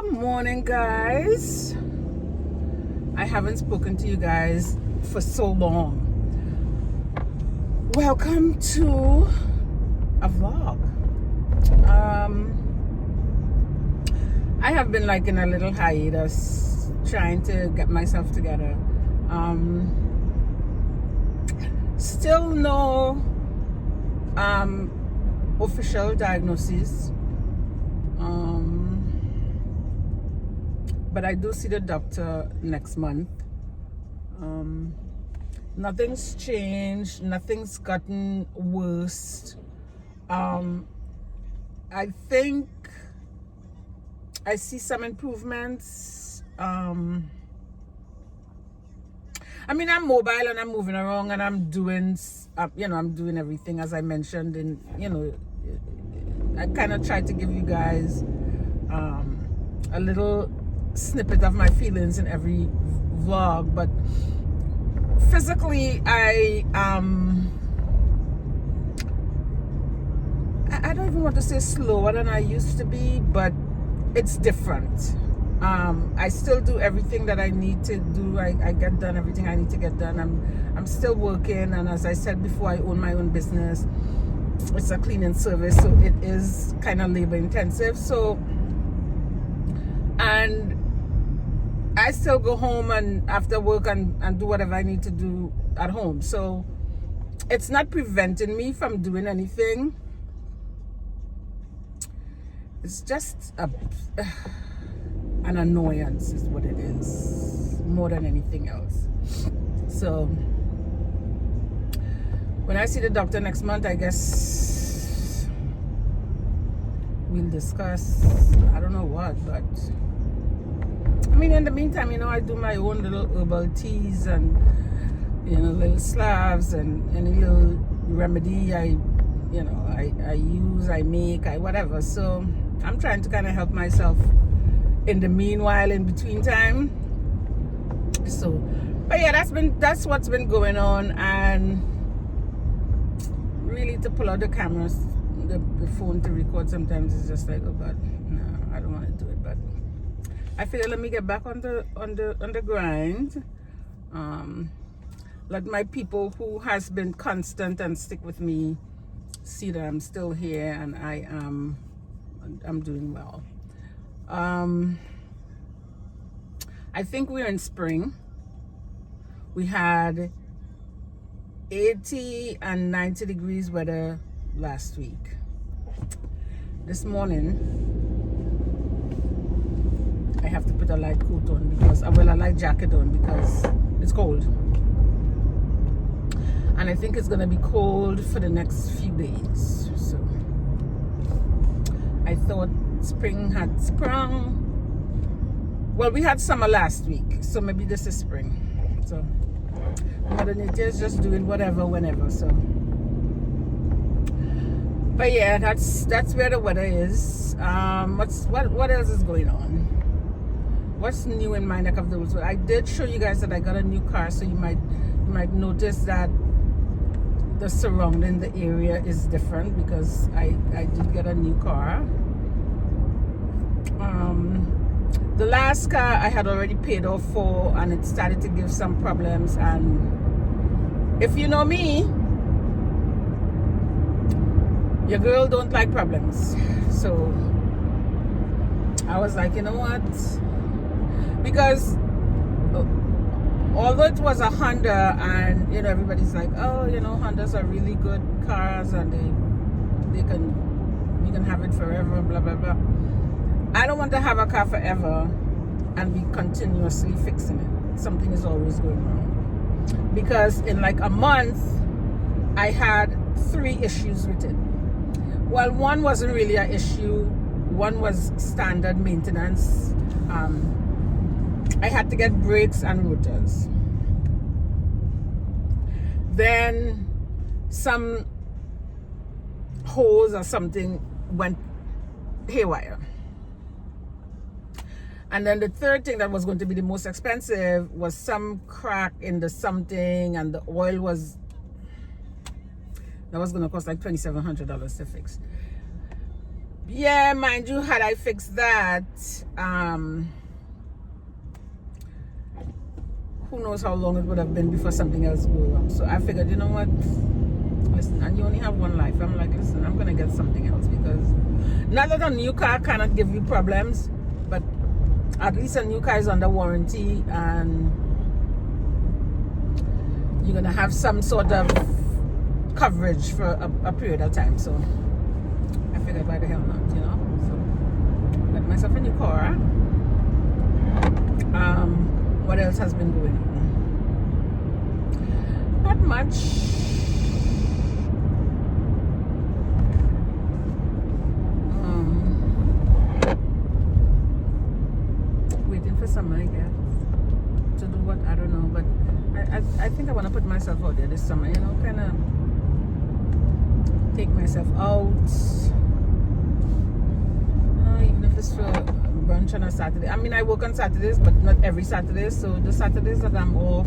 Good morning, guys. I haven't spoken to you guys for so long. Welcome to a vlog. I have been like in a little hiatus, trying to get myself together. Still no official diagnosis. But I do see the doctor next month. Nothing's changed, nothing's gotten worse. I think I see some improvements. I mean, I'm mobile and I'm moving around and I'm doing, I'm doing everything as I mentioned. And, I kind of tried to give you guys a little snippet of my feelings in every vlog, but physically I don't even want to say slower than I used to be, but it's different. I still do everything that I need to do. I get done everything I need to get done. I'm still working, and as I said before, I own my own business. It's a cleaning service, so it is kind of labor intensive. So, and I still go home and after work and do whatever I need to do at home. So it's not preventing me from doing anything. It's just an annoyance is what it is, more than anything else. So when I see the doctor next month, I guess we'll discuss, I don't know what, but I mean, in the meantime, I do my own little herbal teas and, little salves and any little remedy I use, I make, whatever. So I'm trying to kind of help myself in the meanwhile, in between time. So, but yeah, that's what's been going on. And really, to pull out the cameras, the phone to record sometimes is just like, oh God, no, I don't want to do it. But I figure let me get back on the grind. Let my people who has been constant and stick with me see that I'm still here and I'm doing well. I think we're in spring. We had 80 and 90 degrees weather last week. This morning I have to put a light coat on because, a light jacket on because it's cold. And I think it's going to be cold for the next few days. So I thought spring had sprung. Well, we had summer last week, so maybe this is spring. So Mother Nature is just doing whatever, whenever. So, but yeah, that's where the weather is. What else is going on? What's new in my neck of the woods? I did show you guys that I got a new car, so you might notice that the surrounding the area is different because I did get a new car. The last car I had already paid off for, and it started to give some problems. And if you know me, your girl don't like problems. So I was like, you know what? Because although it was a Honda, and everybody's like, oh, Hondas are really good cars and you can have it forever, blah blah blah. I don't want to have a car forever and be continuously fixing it. Something is always going wrong. Because in like a month, I had 3 issues with it. Well, one wasn't really an issue. One was standard maintenance. I had to get brakes and rotors. Then some hose or something went haywire. And then the third thing that was going to be the most expensive was some crack in the something, and the oil was going to cost like $2,700 to fix. Yeah, mind you, had I fixed that, who knows how long it would have been before something else go wrong. So I figured, you know what, listen, and you only have one life. I'm like, listen, I'm gonna get something else, because not that a new car cannot give you problems, but at least a new car is under warranty, and you're gonna have some sort of coverage for a period of time. So I figured, why the hell not, you know? So got myself a new car. What else has been going on? Not much. Waiting for summer, I guess, to do what, I don't know, but I think I want to put myself out there this summer, you know, kind of take myself out, even if it's for brunch on a Saturday. I mean, I work on Saturdays, but not every Saturday, so the Saturdays that I'm off,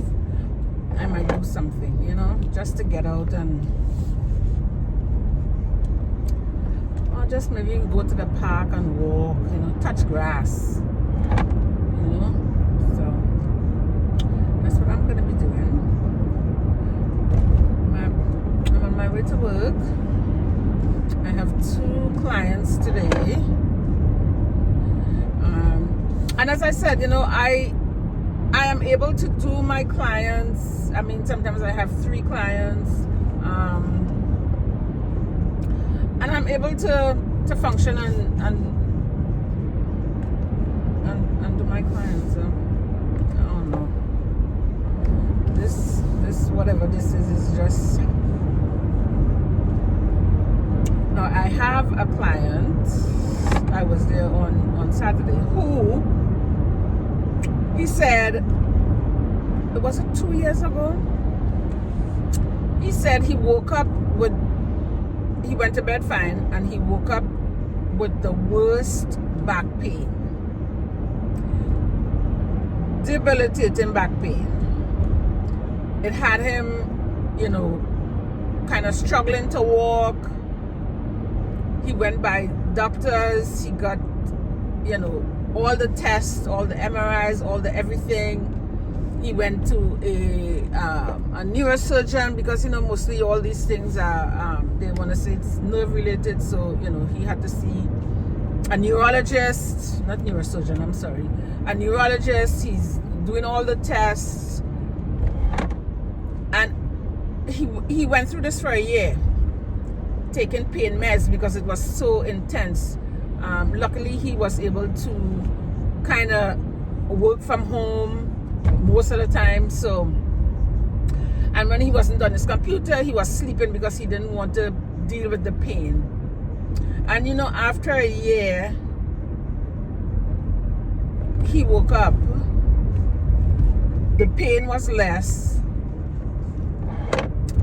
I might do something, you know, just to get out, and or just maybe go to the park and walk, you know, touch grass, you know. So that's what I'm gonna be doing. I'm on my way to work. I have 2 clients today, and as I said, you know, I am able to do my clients. I mean, sometimes I have 3 clients, and I'm able to function and do my clients. I don't know. This whatever this is just. Now I have a client. I was there on Saturday, who he said, was it 2 years ago? He said he woke up with, he went to bed fine, and he woke up with the worst back pain, debilitating back pain. It had him, you know, kind of struggling to walk. He went by doctors, he got, you know, all the tests, all the MRIs, all the everything. He went to a neurosurgeon, because, you know, mostly all these things are, they want to say it's nerve related. So, you know, he had to see a neurologist, not neurosurgeon, I'm sorry, a neurologist. He's doing all the tests. And he went through this for a year, taking pain meds because it was so intense. Luckily, he was able to kind of work from home most of the time. So, and when he wasn't on his computer, he was sleeping because he didn't want to deal with the pain. And, you know, after a year, he woke up. The pain was less.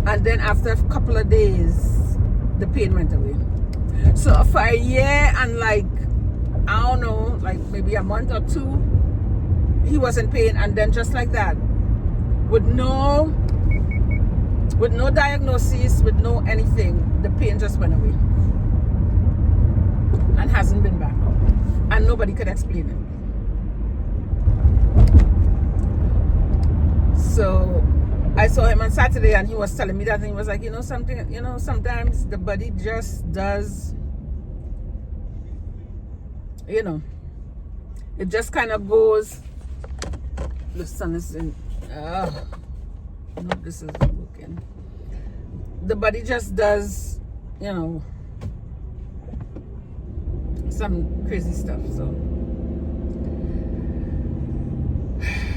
And then after a couple of days, the pain went away. So for a year and like, I don't know, like maybe a month or 2, he was in pain. And then just like that, with no diagnosis, with no anything, the pain just went away and hasn't been back. And nobody could explain it. So I saw him on Saturday, and he was telling me that, and he was like, you know, something, you know, sometimes the body just does, you know, it just kind of goes. The sun is in, no, this is working. The body just does, you know, some crazy stuff. So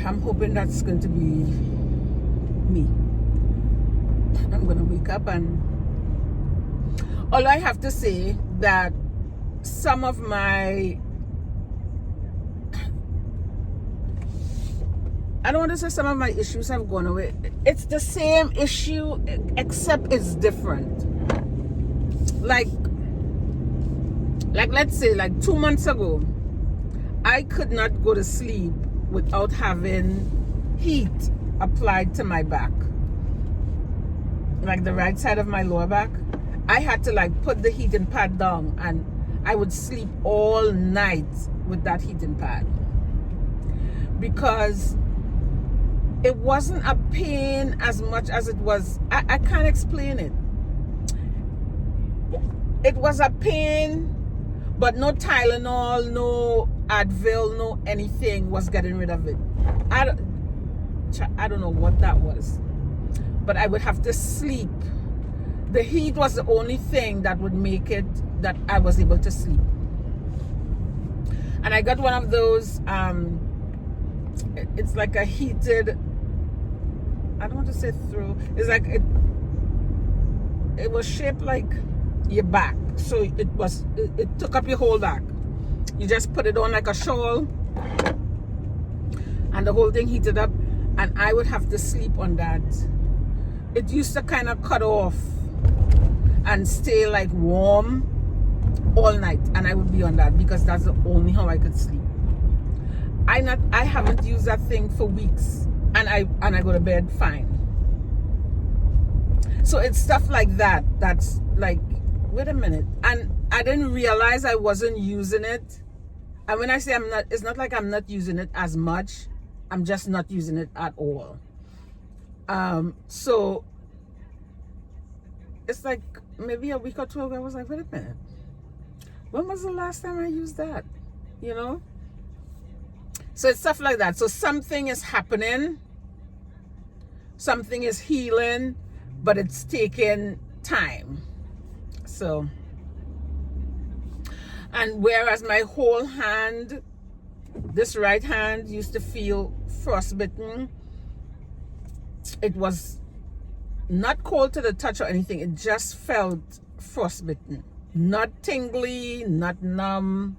I'm hoping that's going to be me. I'm gonna wake up, and all I have to say that some of my, I don't want to say some of my issues have gone away. It's the same issue, except it's different. Like let's say like 2 months ago, I could not go to sleep without having heat applied to my back, like the right side of my lower back. I had to like put the heating pad down, and I would sleep all night with that heating pad, because it wasn't a pain as much as it was, I can't explain it. It was a pain, but no Tylenol, no Advil, no anything was getting rid of it. I don't know what that was, but I would have to sleep. The heat was the only thing that would make it that I was able to sleep. And I got one of those, it's like a heated, I don't want to say through, it's like, it was shaped like your back. So it took up your whole back. You just put it on like a shawl, and the whole thing heated up, and I would have to sleep on that. It used to kind of cut off and stay like warm all night, and I would be on that because that's the only how I could sleep. I haven't used that thing for weeks, and I go to bed fine. So it's stuff like that that's like, wait a minute, and I didn't realize I wasn't using it. And when I say I'm not, it's not like I'm not using it as much, I'm just not using it at all. So it's like maybe a week or two ago, I was like, wait a minute, when was the last time I used that? You know? So it's stuff like that. So something is happening, something is healing, but it's taking time. So, and whereas my whole hand, this right hand, used to feel frostbitten, it was not cold to the touch or anything. It just felt frostbitten. Not tingly, not numb,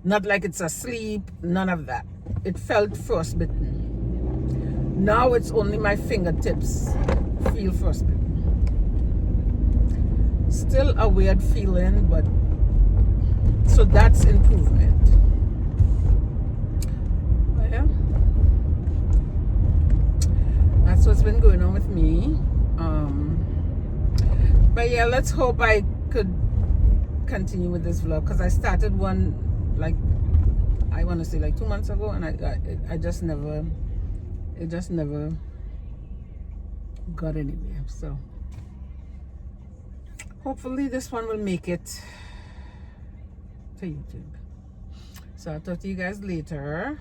not like it's asleep, none of that. It felt frostbitten. Now it's only my fingertips feel frostbitten. Still a weird feeling, but so that's improvement. But yeah, that's what's been going on with me. But yeah, let's hope I could continue with this vlog, because I started one, like, I want to say like 2 months ago, and I just never, it just never got anywhere. So hopefully this one will make it to YouTube. So I'll talk to you guys later.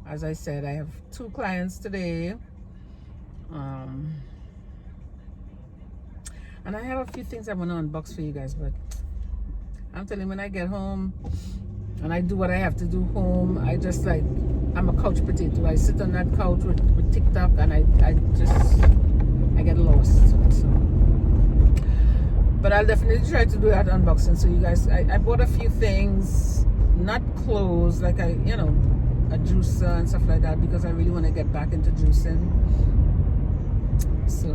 As I said, I have 2 clients today, and I have a few things I want to unbox for you guys, but I'm telling you, when I get home and I do what I have to do home, I just like, I'm a couch potato. I sit on that couch with TikTok, and I get lost. So, but I'll definitely try to do that unboxing. So you guys, I bought a few things, not clothes, like a juicer and stuff like that, because I really want to get back into juicing. So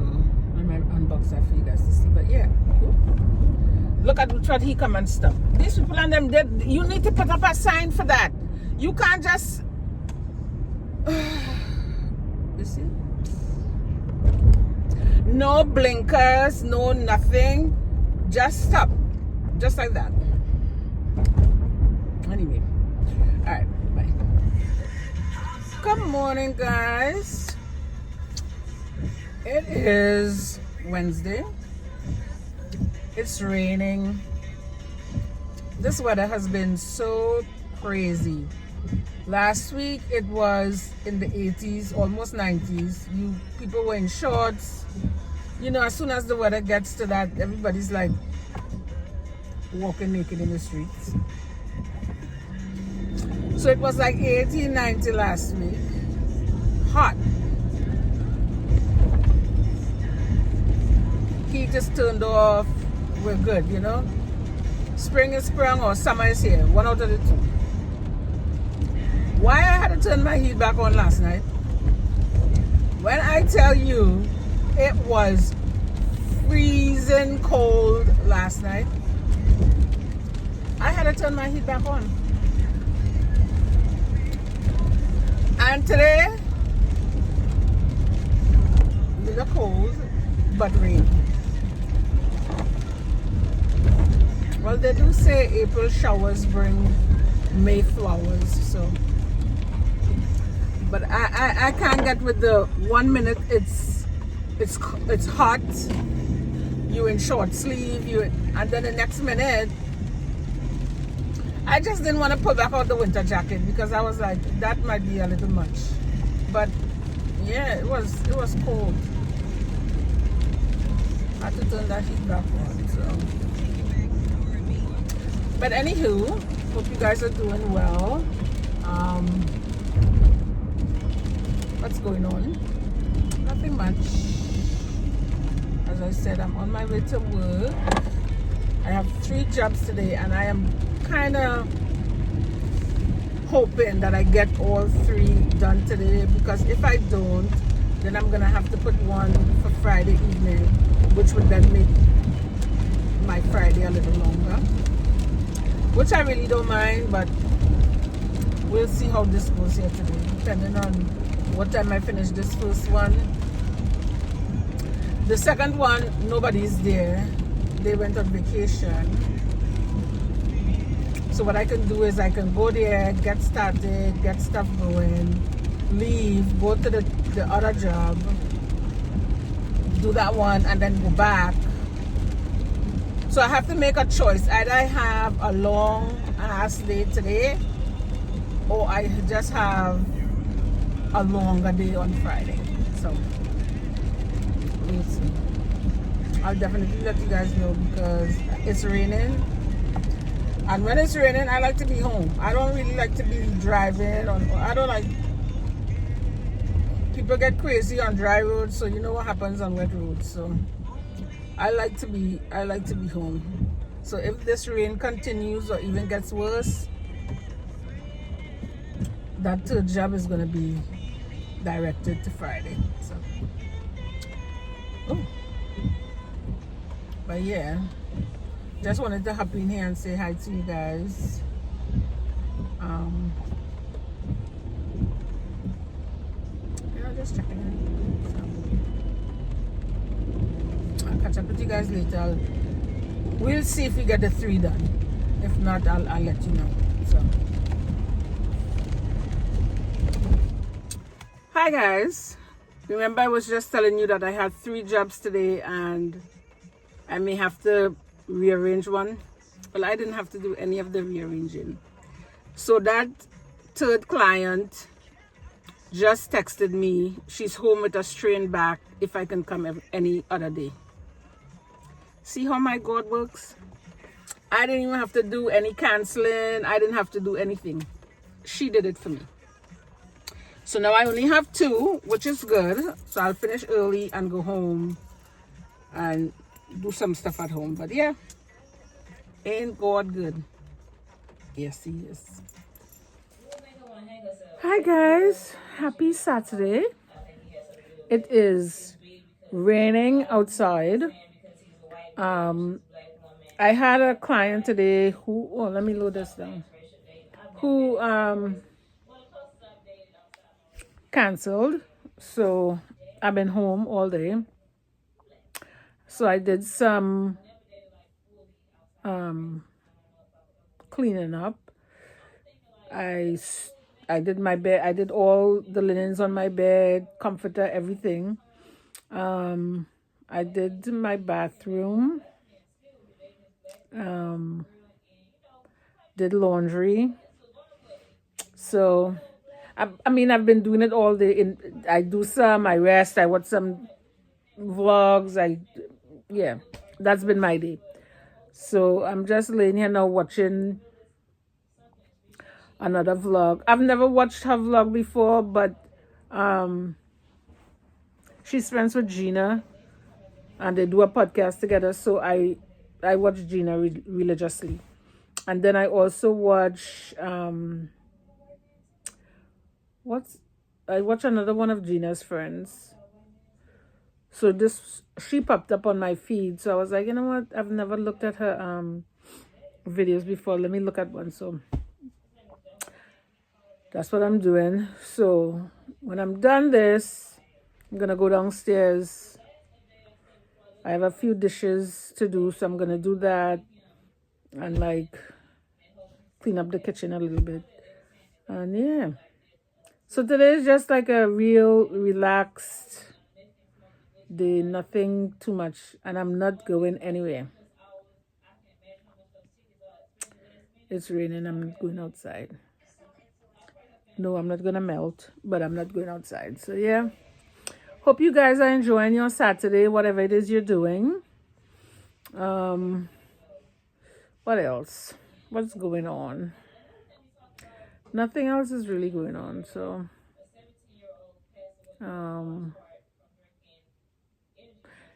I might unbox that for you guys to see. But yeah, cool. Look at what he come and stuff. These people and them, you need to put up a sign for that. You can't just you see? No blinkers, no nothing. Just stop. Just like that. Anyway. Alright, bye. Good morning, guys. It is Wednesday. It's raining. This weather has been so crazy. Last week it was in the 80s, almost 90s. People were in shorts. You know, as soon as the weather gets to that, everybody's like walking naked in the streets. So it was like 80, 90 last week. Hot. Heat is turned off. We're good, you know. Spring is sprung or summer is here. One out of the two. Why I had to turn my heat back on last night? When I tell you it was freezing cold last night, I had to turn my heat back on. And today, a little cold, but rain. Well, Well, they do say April showers bring May flowers, so. But I can't get with the 1 minute it's hot, you in short sleeve, and then the next minute I just didn't want to put back out the winter jacket because I was like, that might be a little much. But yeah, it was cold. I had to turn that heat back on. So. But anywho, hope you guys are doing well. What's going on? Nothing much. As I said, I'm on my way to work. I have 3 jobs today, and I am kind of hoping that I get all 3 done today, because if I don't, then I'm gonna have to put one for Friday evening, which would then make my Friday a little longer, which I really don't mind, but we'll see how this goes here today, depending on what time I finish this first one. The second one, nobody's there. They went on vacation. So what I can do is I can go there, get started, get stuff going, leave, go to the other job, do that one, and then go back. So I have to make a choice. Either I have a long ass day today, or I just have a longer day on Friday. So we'll see. I'll definitely let you guys know, because it's raining. And when it's raining, I like to be home. I don't really like to be driving. I don't like... People get crazy on dry roads, so you know what happens on wet roads. So I like to be home. So if this rain continues or even gets worse, that 3rd job is going to be directed to Friday. So, oh. But yeah, just wanted to hop in here and say hi to you guys. Just checking in. So, I'll catch up with you guys later. We'll see if we get the 3 done. If not, I'll let you know. So, hi guys. Remember, I was just telling you that I had 3 jobs today, and I may have to rearrange one. Well, I didn't have to do any of the rearranging. So that 3rd client just texted me. She's home with a strained back, if I can come any other day. See how my God works? I didn't even have to do any canceling. I didn't have to do anything. She did it for me. So now I only have 2, which is good. So I'll finish early and go home and do some stuff at home. But yeah, ain't God good? Yes, He is. Hi guys, happy Saturday. It is raining outside. I had a client today who, oh, let me load this down, who canceled. So I've been home all day. So I did some cleaning up. I did my bed. I did all the linens on my bed, comforter, everything. I did my bathroom. Did laundry. So, I mean, I've been doing it all day. I do some, I rest, I watch some vlogs. Yeah, that's been my day. So I'm just laying here now watching another vlog. I've never watched her vlog before, but she's friends with Gina, and they do a podcast together. So I watch Gina religiously, and then I also watch I watch another one of Gina's friends. So she popped up on my feed. So I was like, you know what? I've never looked at her videos before. Let me look at one. So that's what I'm doing. So when I'm done this, I'm going to go downstairs. I have a few dishes to do, so I'm going to do that. and like clean up the kitchen a little bit. And yeah. So today is just like a real relaxed day, nothing too much, and I'm not going anywhere. It's raining, I'm not going outside. No, I'm not gonna melt, but I'm not going outside. So yeah. Hope you guys are enjoying your Saturday, whatever it is you're doing. What else? What's going on? Nothing else is really going on. So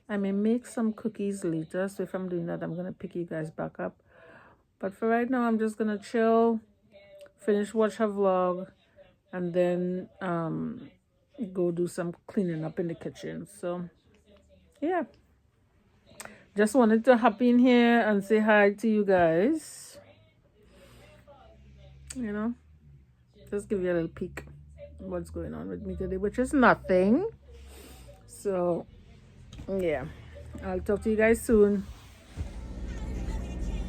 I may make some cookies later. So if I'm doing that, I'm gonna pick you guys back up. But for right now, I'm just gonna chill, finish watch her vlog, and then go do some cleaning up in the kitchen. So yeah, just wanted to hop in here and say hi to you guys, you know, just give you a little peek what's going on with me today, which is nothing. So yeah, I'll talk to you guys soon.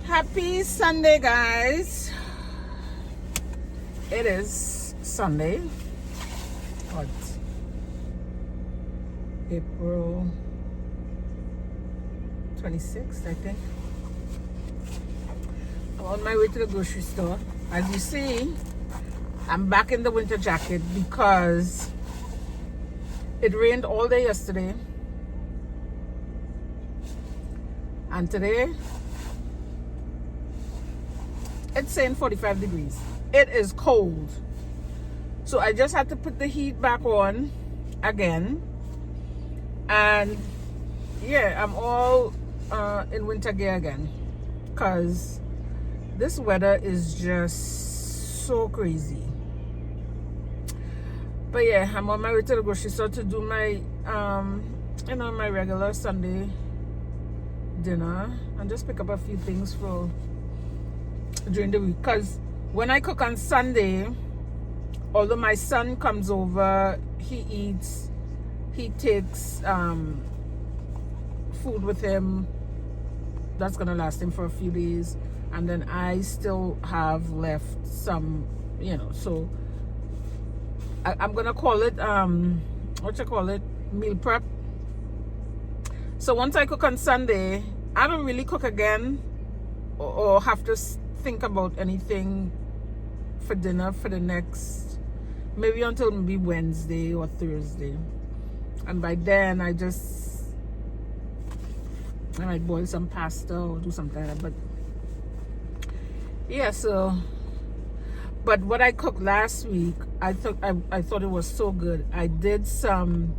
Happy Sunday, guys. It is Sunday, what, April 26th, I think. I'm on my way to the grocery store. As you see, I'm back in the winter jacket because it rained all day yesterday. And today, it's saying 45 degrees. It is cold. So I just had to put the heat back on again. And yeah, I'm all in winter gear again, because this weather is just so crazy. But yeah, I'm on my way to the grocery store to do my my regular Sunday dinner and just pick up a few things for during the week. Because when I cook on Sunday, although my son comes over, he takes food with him that's gonna last him for a few days, and then I still have left some, so I'm gonna call it meal prep. So once I cook on Sunday, I don't really cook again or have to think about anything for dinner for the next, maybe until maybe Wednesday or Thursday. And by then I might boil some pasta or do something like that. But yeah, so but what I cooked last week, I thought it was so good. I did some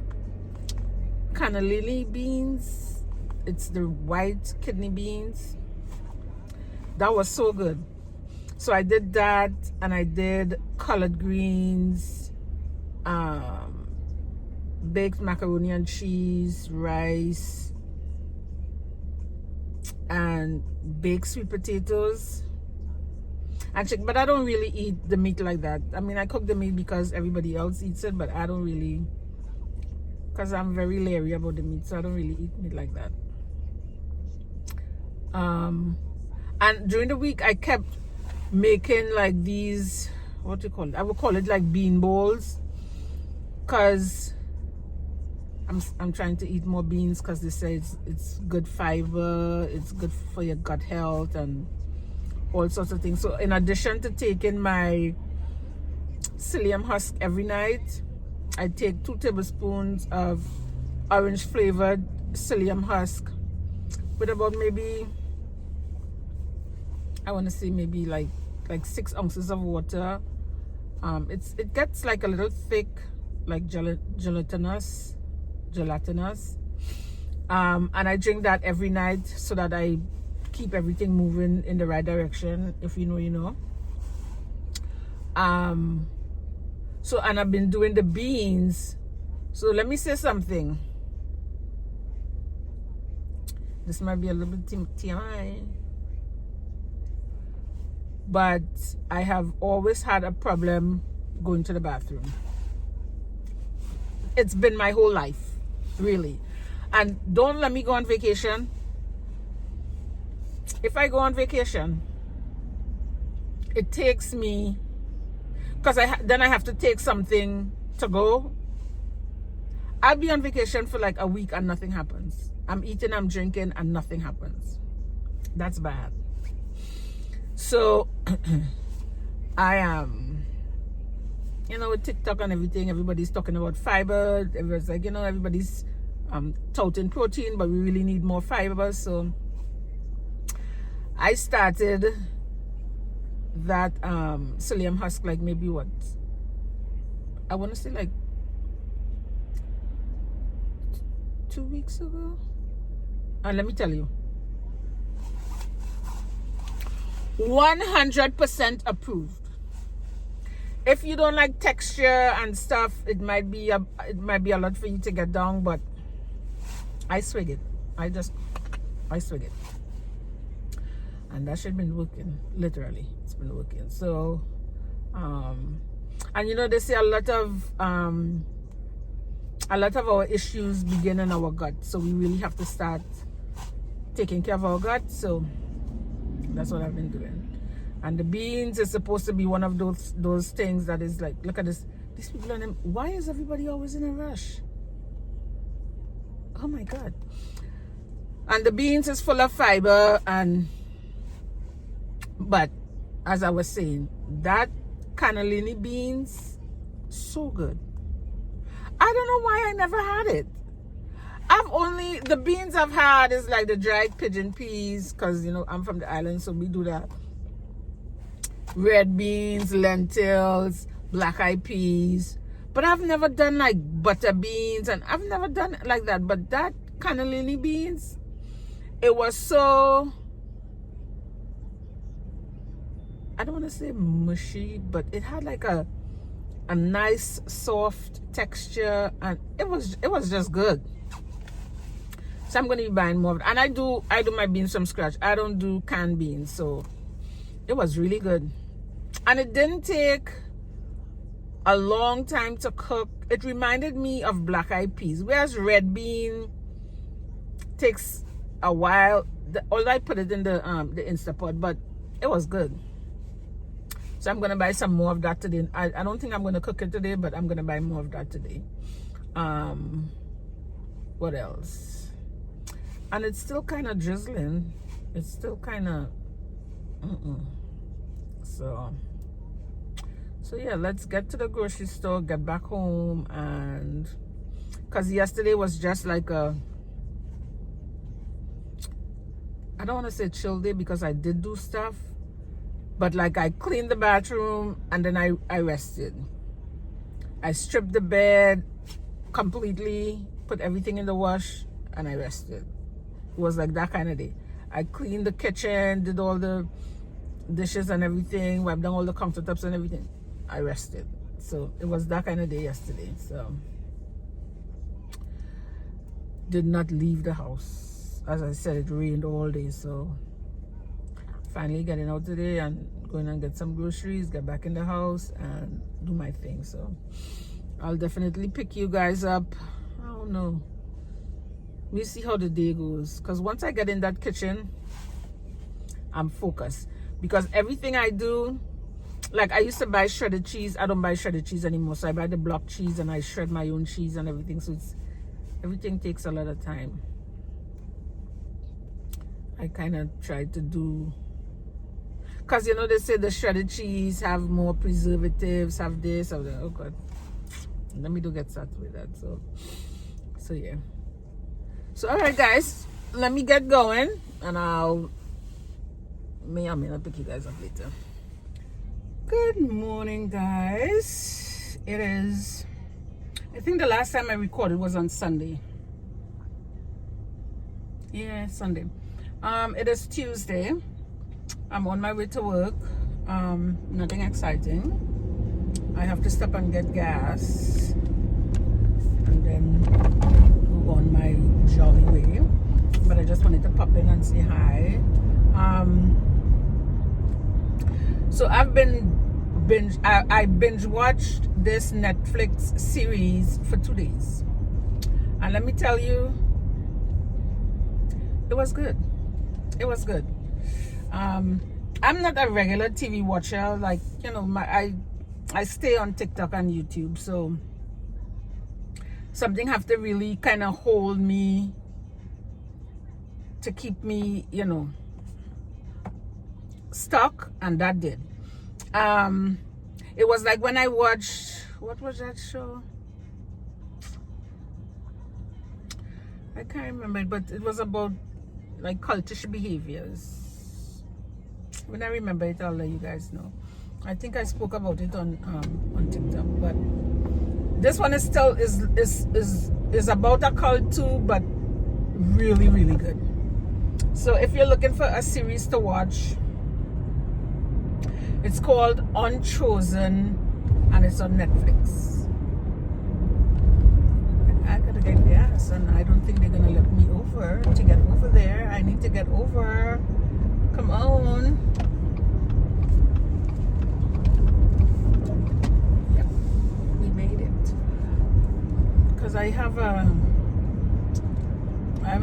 cannellini beans. It's the white kidney beans. That was so good. So I did that, and I did collard greens, baked macaroni and cheese, rice, and baked sweet potatoes and chicken. But I don't really eat the meat like that. I mean, I cook the meat because everybody else eats it, but I don't really, because I'm very leery about the meat, so I don't really eat meat like that. And during the week, I kept making like these, what do you call it? I would call it like bean bowls, because I'm trying to eat more beans, because they say it's good fiber, it's good for your gut health and all sorts of things. So in addition to taking my psyllium husk every night, I take 2 tablespoons of orange flavored psyllium husk with about maybe, I want to say maybe like 6 ounces of water. It gets like a little thick, like gelatinous. And I drink that every night so that I keep everything moving in the right direction. If you know, you know. So, and I've been doing the beans. So let me say something. This might be a little bit TMI, but I have always had a problem going to the bathroom. It's been my whole life, really. And don't let me go on vacation if I go on vacation, it takes me, because then I have to take something to go. I'll be on vacation for like a week and nothing happens. I'm eating, I'm drinking, and nothing happens. That's bad. So I am, with TikTok and everything, everybody's talking about fiber. Everyone's like, everybody's touting protein, but we really need more fiber. So I started that psyllium husk like maybe what? I want to say like 2 weeks ago. And let me tell you, 100% approved. If you don't like texture and stuff, it might be a lot for you to get down, but I swig it. I swig it. And that shit been working. Literally, it's been working. So and they say a lot of our issues begin in our gut, so we really have to start taking care of our gut. So that's what I've been doing. And the beans is supposed to be one of those things that is like, look at this. These people on them. Why is everybody always in a rush? Oh my God. And the beans is full of fiber, but as I was saying, that cannellini beans, so good. I don't know why I never had it. The beans I've had is like the dried pigeon peas, because I'm from the island, so we do that. Red beans, lentils, black-eyed peas. But I've never done like butter beans, and I've never done it like that. But that cannellini beans, it was so, I don't want to say mushy, but it had like a nice soft texture, and it was just good. So I'm going to be buying more of it. And I do my beans from scratch. I don't do canned beans, so it was really good. And it didn't take a long time to cook. It reminded me of black-eyed peas, whereas red bean takes a while. Although I put it in the Instapot, but it was good. So I'm gonna buy some more of that today. I don't think I'm gonna cook it today, but I'm gonna buy more of that today. What else? And it's still kind of drizzling. It's still kind of So yeah, let's get to the grocery store, get back home, and because yesterday was just like I don't want to say chill day because I did do stuff, but like I cleaned the bathroom and then I rested. I stripped the bed completely, put everything in the wash, and I rested. It was like that kind of day. I cleaned the kitchen, did all the dishes and everything, wiped down all the countertops and everything. I rested. So it was that kind of day yesterday. So did not leave the house. As I said, it rained all day, so finally getting out today and going and get some groceries, get back in the house and do my thing. So I'll definitely pick you guys up. I don't know. We'll see how the day goes, because once I get in that kitchen, I'm focused. Because everything I do, like I used to buy shredded cheese. I don't buy shredded cheese anymore. So I buy the block cheese and I shred my own cheese and everything. So everything takes a lot of time. I kind of tried to do, because they say the shredded cheese have more preservatives, have this, have that. Oh God, let me do get started with that. So yeah. So all right, guys, let me get going, and I may not pick you guys up later. Good morning, guys. It is, I think the last time I recorded was on Sunday. Yeah, Sunday. It is Tuesday. I'm on my way to work. Nothing exciting. I have to stop and get gas and then go on my jolly way. But I just wanted to pop in and say hi. So I've been I binge watched this Netflix series for 2 days, and let me tell you, it was good. It was good. I'm not a regular TV watcher. Like, you know, I stay on TikTok and YouTube, so something have to really kind of hold me to keep me, you know, stuck, and that did. It was like when I watched, what was that show? I can't remember, but it was about like cultish behaviors. When I remember it, I'll let you guys know. I think I spoke about it on TikTok, but this one is still is about a cult too, but really, really good. So if you're looking for a series to watch, it's called Unchosen, and it's on Netflix. I gotta get gas, and I don't think they're gonna let me over to get over there. I need to get over. Come on. Yep, we made it. Because I have a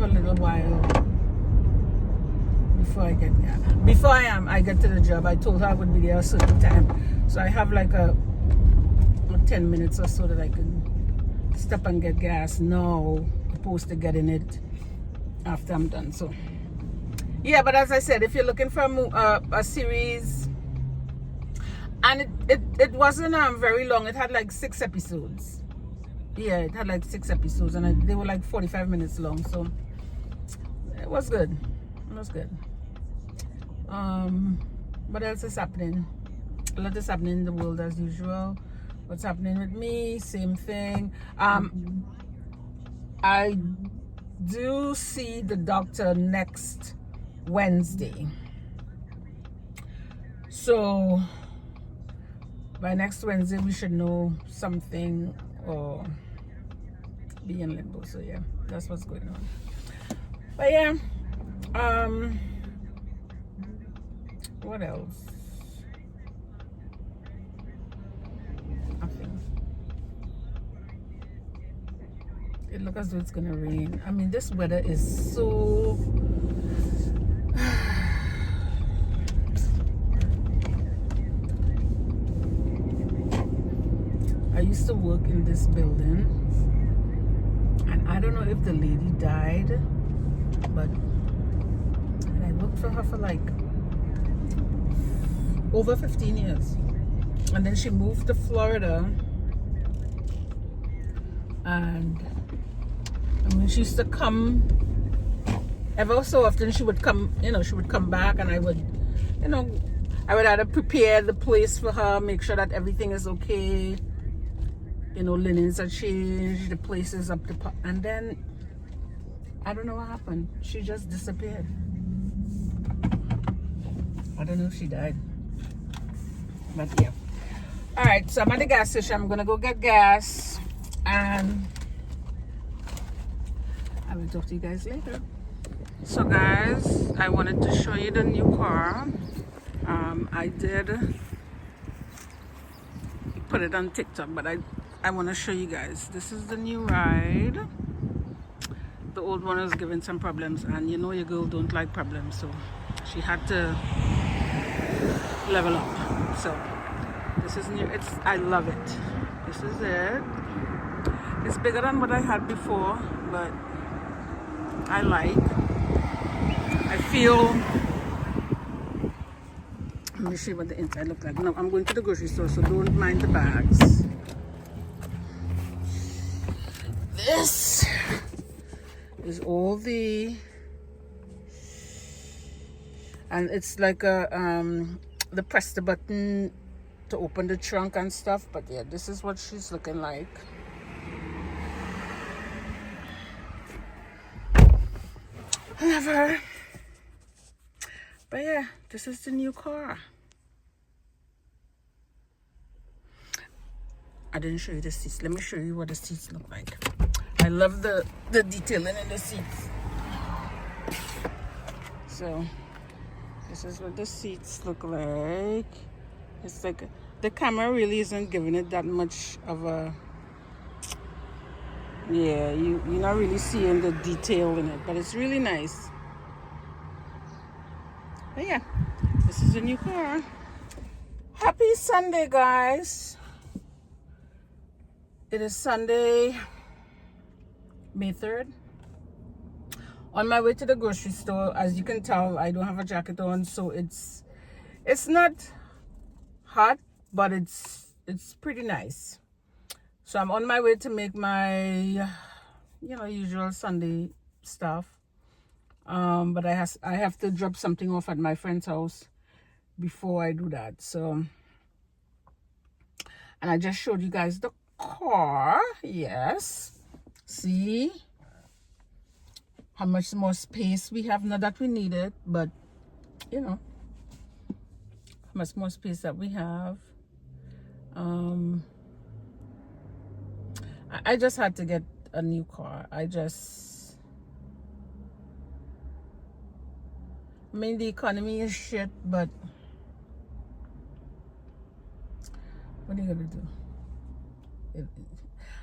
little while before I get I get to the job. I told her I would be there a certain time, so I have like a 10 minutes or so that I can stop and get gas now, opposed to getting it after I'm done. So yeah, but as I said, if you're looking for a series, and it wasn't very long. It had like 6 episodes. Yeah, it had like 6 episodes, and they were like 45 minutes long, so it was good. It was good. What else is happening? A lot is happening in the world as usual. What's happening with me? Same thing. I do see the doctor next Wednesday. So by next Wednesday we should know something or be in limbo. So yeah, that's what's going on. But yeah, what else? Nothing. It looks as though it's gonna rain. I mean, this weather is so I used to work in this building, and I don't know if the lady died, but and I worked for her for like over 15 years. And then she moved to Florida, and I mean, she used to come ever so often. She would come, you know, she would come back, and I would, you know, I would either prepare the place for her, make sure that everything is okay, you know, linens are changed, the place is up to par. And then I don't know what happened. She just disappeared. I don't know if she died, but yeah. All right, so I'm at the gas station. I'm gonna go get gas, and I will talk to you guys later. So guys, I wanted to show you the new car. I did put it on TikTok, but I want to show you guys. This is the new ride. The old one was giving some problems, and you know your girl don't like problems, so she had to level up. So this is new. I love it. This is it. It's bigger than what I had before, but I feel. Let me see what the inside looks like. Now I'm going to the grocery store, so don't mind the bags. This is all the, and it's like a the press the button to open the trunk and stuff. But yeah, this is what she's looking like. Whatever. But yeah, this is the new car. I didn't show you the seats. Let me show you what the seats look like. I love the detailing in the seats. So this is what the seats look like. It's like the camera really isn't giving it that much of a, yeah, you're not really seeing the detail in it, but it's really nice. But yeah, this is a new car. Happy Sunday, guys. It is Sunday, May 3rd. On my way to the grocery store. As you can tell, I don't have a jacket on, so it's not hot, but it's pretty nice. So I'm on my way to make my usual Sunday stuff. But I have to drop something off at my friend's house before I do that. So, and I just showed you guys the car. Yes, see how much more space we have. Not that we need it, but how much more space that we have. I just had to get a new car. I mean, the economy is shit, but what are you gonna do?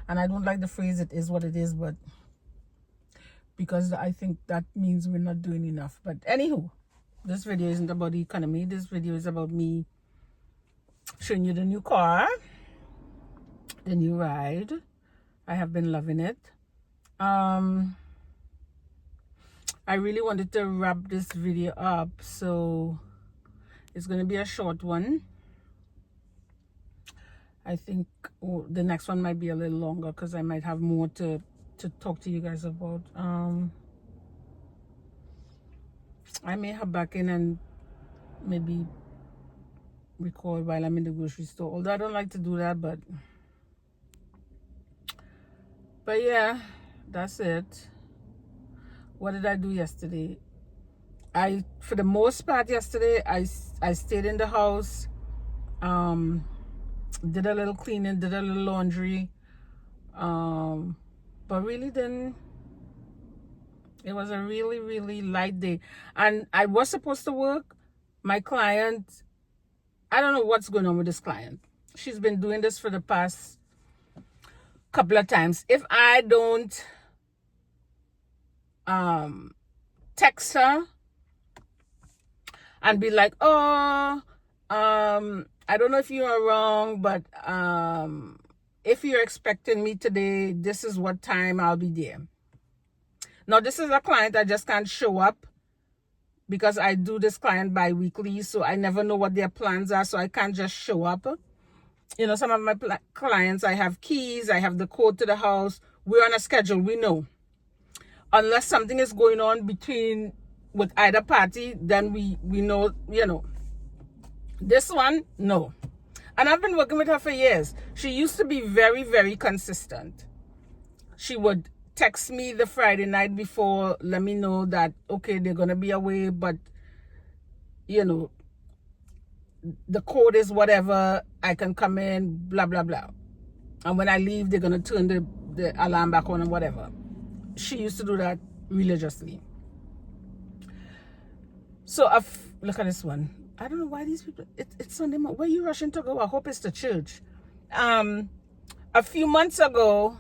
And I don't like the phrase "it is what it is," but because I think that means we're not doing enough. But anywho, this video isn't about the economy. This video is about me showing you the new car, the new ride. I have been loving it. I really wanted to wrap this video up, so it's going to be a short one. I think the next one might be a little longer because I might have more to talk to you guys about. I may hop back in and maybe record while I'm in the grocery store, although I don't like to do that, but yeah, that's it. What did I do yesterday? For the most part yesterday, I stayed in the house, did a little cleaning, did a little laundry, but really didn't. It was a really, really light day. And I was supposed to work. My client, I don't know what's going on with this client. She's been doing this for the past couple of times. If I don't text her and be like, I don't know if you are wrong, but if you're expecting me today, this is what time I'll be there. Now, this is a client I just can't show up because I do this client bi-weekly, so I never know what their plans are, so I can't just show up. Some of my clients, I have keys, I have the code to the house. We're on a schedule, we know. Unless something is going on with either party, then we know, This one, no. And I've been working with her for years. She used to be very, very consistent. She would text me the Friday night before, let me know that, okay, they're going to be away, but, the code is whatever, I can come in, blah, blah, blah. And when I leave, they're going to turn the alarm back on and whatever. She used to do that religiously. So, look at this one. I don't know why these people, it's Sunday morning. Where you rushing to go? I hope it's to church. A few months ago,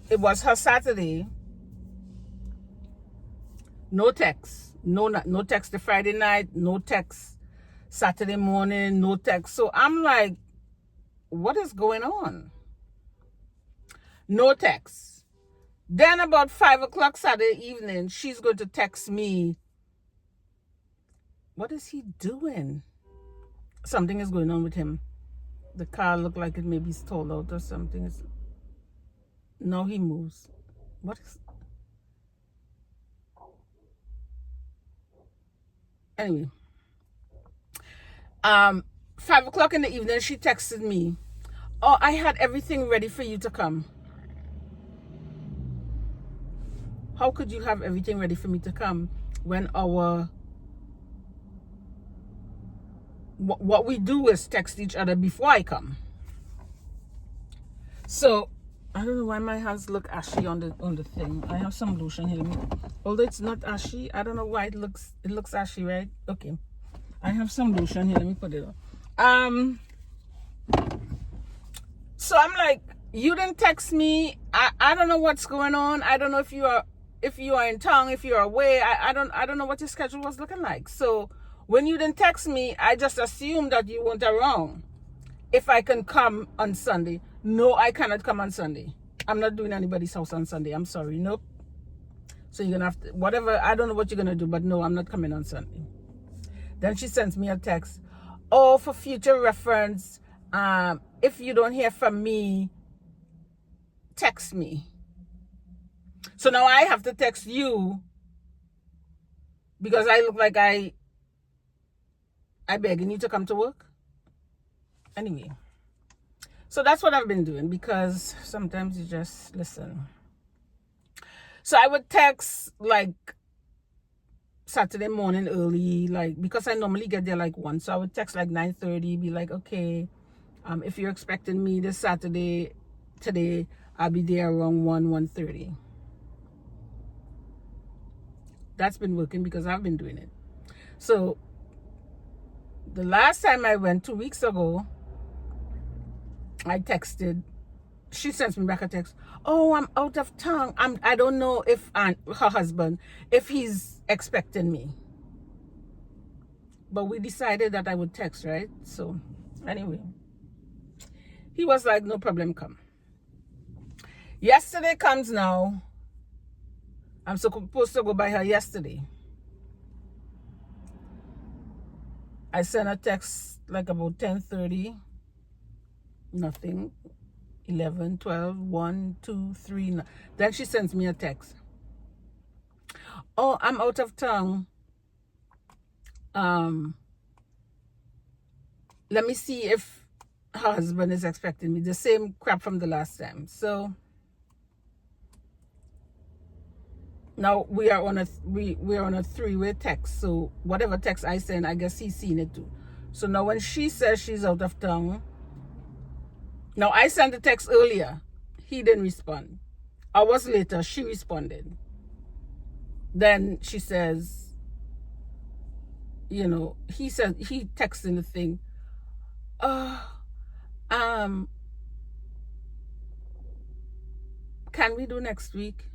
it was her Saturday. No text. No text the Friday night. No text Saturday morning. No text. So I'm like, what is going on? No text. Then about 5 o'clock Saturday evening, she's going to text me. What is he doing? Something is going on with him. The car looked like it maybe stalled out or something. Now he moves. What is... Anyway. 5 o'clock in the evening, she texted me. Oh, I had everything ready for you to come. How could you have everything ready for me to come when what we do is text each other before I come? So I don't know why my hands look ashy on the thing. I have some lotion here. Although it's not ashy, I don't know why it looks ashy, right? Okay. I have some lotion here. Let me put it on. So I'm like, you didn't text me. I don't know what's going on. I don't know if you are if you are in town, if you're away. I don't know what your schedule was looking like. So when you didn't text me, I just assumed that you weren't around. If I can come on Sunday. No, I cannot come on Sunday. I'm not doing anybody's house on Sunday. I'm sorry. Nope. So you're going to have to, whatever, I don't know what you're going to do, but no, I'm not coming on Sunday. Then she sends me a text. Oh, for future reference, if you don't hear from me, text me. So now I have to text you because I look like I begging you to come to work. Anyway, so that's what I've been doing because sometimes you just listen. So I would text like Saturday morning early, like because I normally get there like 1. So I would text like 9:30, be like, okay, if you're expecting me this Saturday, today, I'll be there around 1:30. That's been working because I've been doing it. So the last time I went 2 weeks ago, I texted. She sends me back a text. Oh, I'm out of town. I don't know if her husband, if he's expecting me. But we decided that I would text, right? So anyway, he was like, no problem, come. Yesterday comes now. I'm supposed to go by her yesterday. I sent a text like about 10:30. Nothing. 11, 12, 1, 2, 3. Then she sends me a text. Oh, I'm out of town. Let me see if her husband is expecting me. The same crap from the last time. So now we are on a 3-way text. So whatever text I send, I guess he's seen it too. So now when she says she's out of town, now I sent the text earlier. He didn't respond. Hours later, she responded. Then she says, you know, he texts in the thing, can we do next week?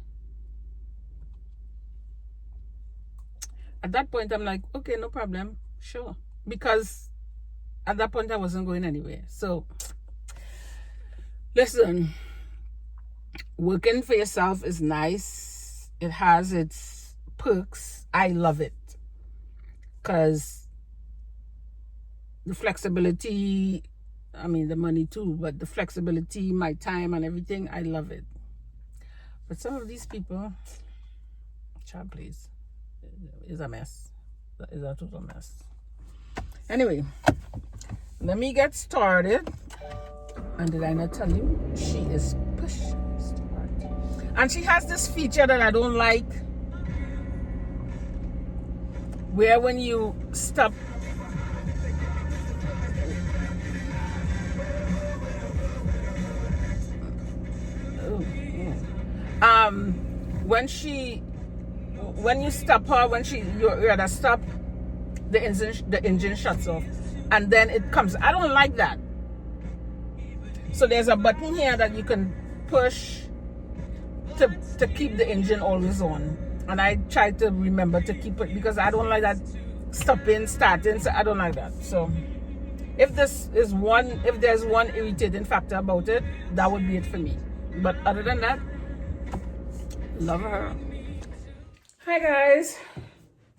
At that point, I'm like, okay, no problem. Sure. Because at that point, I wasn't going anywhere. So, listen, working for yourself is nice. It has its perks. I love it. Because the flexibility, I mean, the money too, but the flexibility, my time and everything, I love it. But some of these people, child, please, is a mess. Is a total mess. Anyway, let me get started. And did I not tell you? She is push start. And she has this feature that I don't like, where when you stop, when you stop her, when you're at a stop, the engine shuts off, and then it comes. I don't like that. So there's a button here that you can push to keep the engine always on, and I try to remember to keep it because I don't like that stopping, starting. So I don't like that. So if there's one irritating factor about it, that would be it for me. But other than that, love her. Hi guys,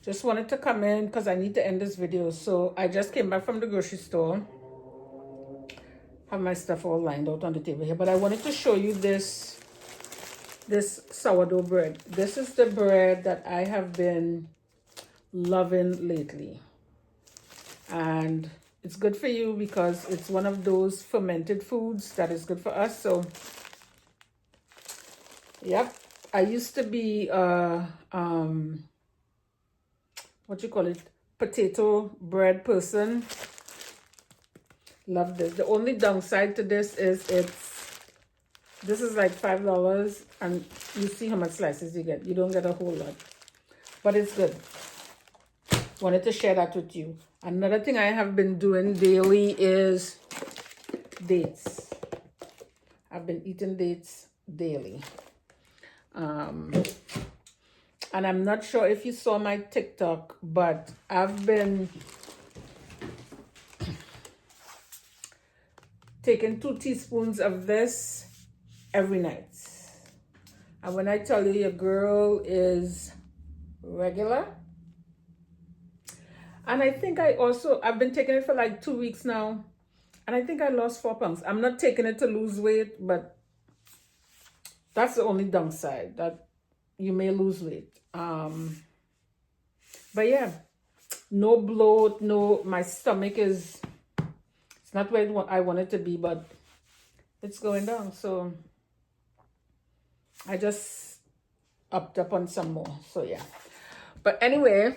just wanted to come in because I need to end this video. So I just came back from the grocery store. Have my stuff all lined out on the table here, but I wanted to show you this sourdough bread. This is the bread that I have been loving lately, and it's good for you because it's one of those fermented foods that is good for us. So yep, I used to be what you call it, potato bread person. Love this. The only downside to this is this is like $5, and you see how much slices you get. You don't get a whole lot, but it's good. Wanted to share that with you. Another thing I have been doing daily is dates. I've been eating dates daily. And I'm not sure if you saw my TikTok, but I've been taking 2 teaspoons of this every night. And when I tell you your girl is regular, and I think I've been taking it for like 2 weeks now, and I think I lost 4 pounds. I'm not taking it to lose weight, but that's the only downside, that you may lose weight. But yeah, no bloat, my stomach it's not where I want it to be, but it's going down. So I just upped up on some more. So yeah. But anyway,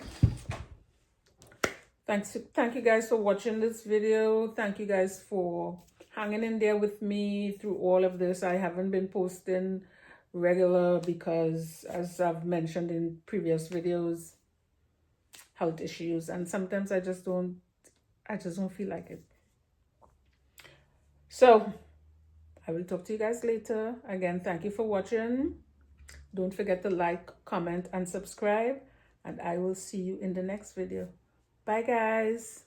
thank you guys for watching this video. Thank you guys for hanging in there with me through all of this. I haven't been posting regular because, as I've mentioned in previous videos, health issues, and sometimes I just don't feel like it. So I will talk to you guys later. Again, thank you for watching. Don't forget to like, comment, and subscribe, and I will see you in the next video. Bye guys.